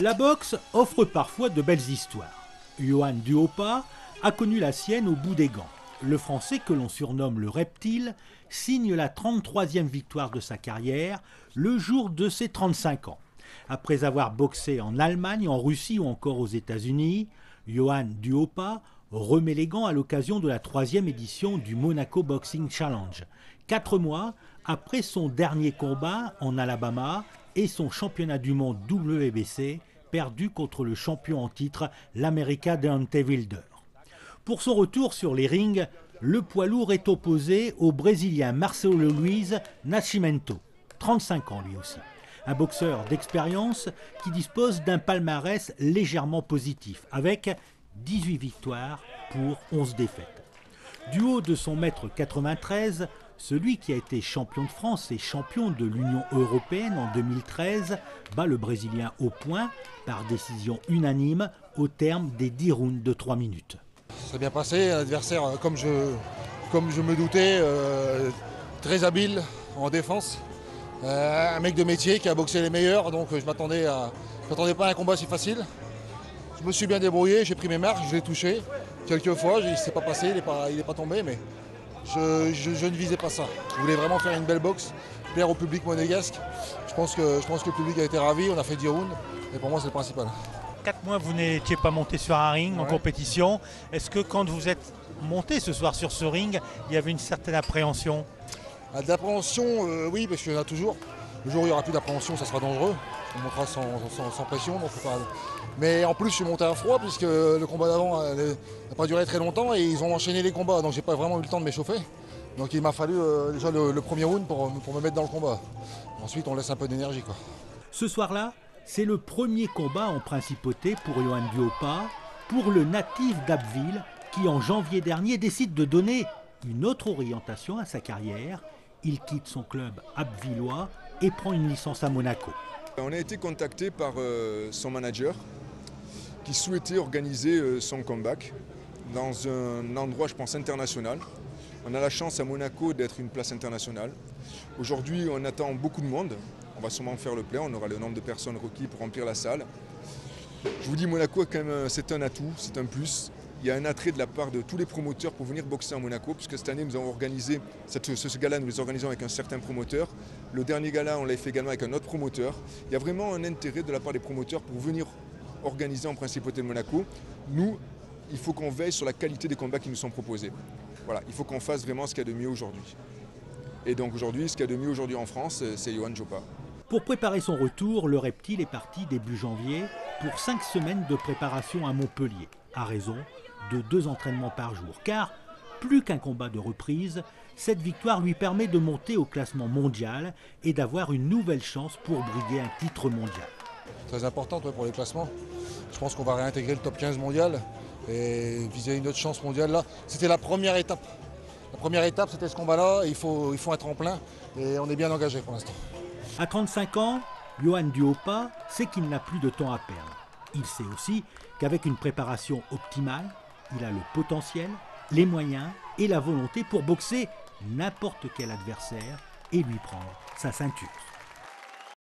La boxe offre parfois de belles histoires. Johan Duhaupas a connu la sienne au bout des gants. Le Français, que l'on surnomme le Reptile, signe la 33e victoire de sa carrière le jour de ses 35 ans. Après avoir boxé en Allemagne, en Russie ou encore aux États-Unis, Johan Duhaupas remet les gants à l'occasion de la 3e édition du Monaco Boxing Challenge, 4 mois après son dernier combat en Alabama et son championnat du monde WBC perdu contre le champion en titre, l'Américain Deontay Wilder. Pour son retour sur les rings, le poids lourd est opposé au Brésilien Marcelo Luiz Nascimento, 35 ans lui aussi. Un boxeur d'expérience qui dispose d'un palmarès légèrement positif, avec 18 victoires pour 11 défaites. Du haut de son mètre 93, celui qui a été champion de France et champion de l'Union européenne en 2013 bat le Brésilien au point par décision unanime au terme des 10 rounds de 3 minutes. Ça s'est bien passé, un adversaire comme je me doutais, très habile en défense. Un mec de métier qui a boxé les meilleurs, donc je m'attendais pas à un combat si facile. Je me suis bien débrouillé, j'ai pris mes marques, je l'ai touché quelques fois, il ne s'est pas passé, il n'est pas tombé, mais je ne visais pas ça. Je voulais vraiment faire une belle boxe, plaire au public monégasque. Je pense que le public a été ravi, on a fait 10 rounds, et pour moi c'est le principal. 4 mois, vous n'étiez pas monté sur un ring en compétition. Est-ce que quand vous êtes monté ce soir sur ce ring, il y avait une certaine appréhension? D'appréhension, oui, parce qu'il y en a toujours. Le jour où il n'y aura plus d'appréhension, ça sera dangereux. On montera sans pression. Donc mais en plus, je suis monté à froid, puisque le combat d'avant n'a pas duré très longtemps et ils ont enchaîné les combats. Donc j'ai pas vraiment eu le temps de m'échauffer. Donc il m'a fallu déjà le premier round pour me mettre dans le combat. Ensuite, on laisse un peu d'énergie, quoi. Ce soir-là, c'est le premier combat en principauté pour Johan Duhaupas, pour le natif d'Abbeville, qui en janvier dernier décide de donner une autre orientation à sa carrière. Il quitte son club abvillois et prend une licence à Monaco. On a été contacté par son manager qui souhaitait organiser son comeback dans un endroit, je pense, international. On a la chance à Monaco d'être une place internationale. Aujourd'hui, on attend beaucoup de monde. On va sûrement faire le plein, on aura le nombre de personnes requis pour remplir la salle. Je vous dis, Monaco, quand même, c'est un atout, c'est un plus. Il y a un attrait de la part de tous les promoteurs pour venir boxer à Monaco, puisque cette année, nous avons organisé, ce gala, nous l'organisons avec un certain promoteur. Le dernier gala, on l'a fait également avec un autre promoteur. Il y a vraiment un intérêt de la part des promoteurs pour venir organiser en principauté de Monaco. Nous, il faut qu'on veille sur la qualité des combats qui nous sont proposés. Voilà, il faut qu'on fasse vraiment ce qu'il y a de mieux aujourd'hui. Et donc aujourd'hui, ce qu'il y a de mieux aujourd'hui en France, c'est Johan Duhaupas. Pour préparer son retour, le Reptile est parti début janvier pour 5 semaines de préparation à Montpellier, à raison de 2 entraînements par jour. Car, plus qu'un combat de reprise, cette victoire lui permet de monter au classement mondial et d'avoir une nouvelle chance pour briguer un titre mondial. Très important pour les classements. Je pense qu'on va réintégrer le top 15 mondial et viser une autre chance mondiale là. C'était la première étape. La première étape, c'était ce combat-là. Il faut un tremplin et on est bien engagé pour l'instant. À 35 ans, Johan Duhaupas sait qu'il n'a plus de temps à perdre. Il sait aussi qu'avec une préparation optimale, il a le potentiel, les moyens et la volonté pour boxer n'importe quel adversaire et lui prendre sa ceinture.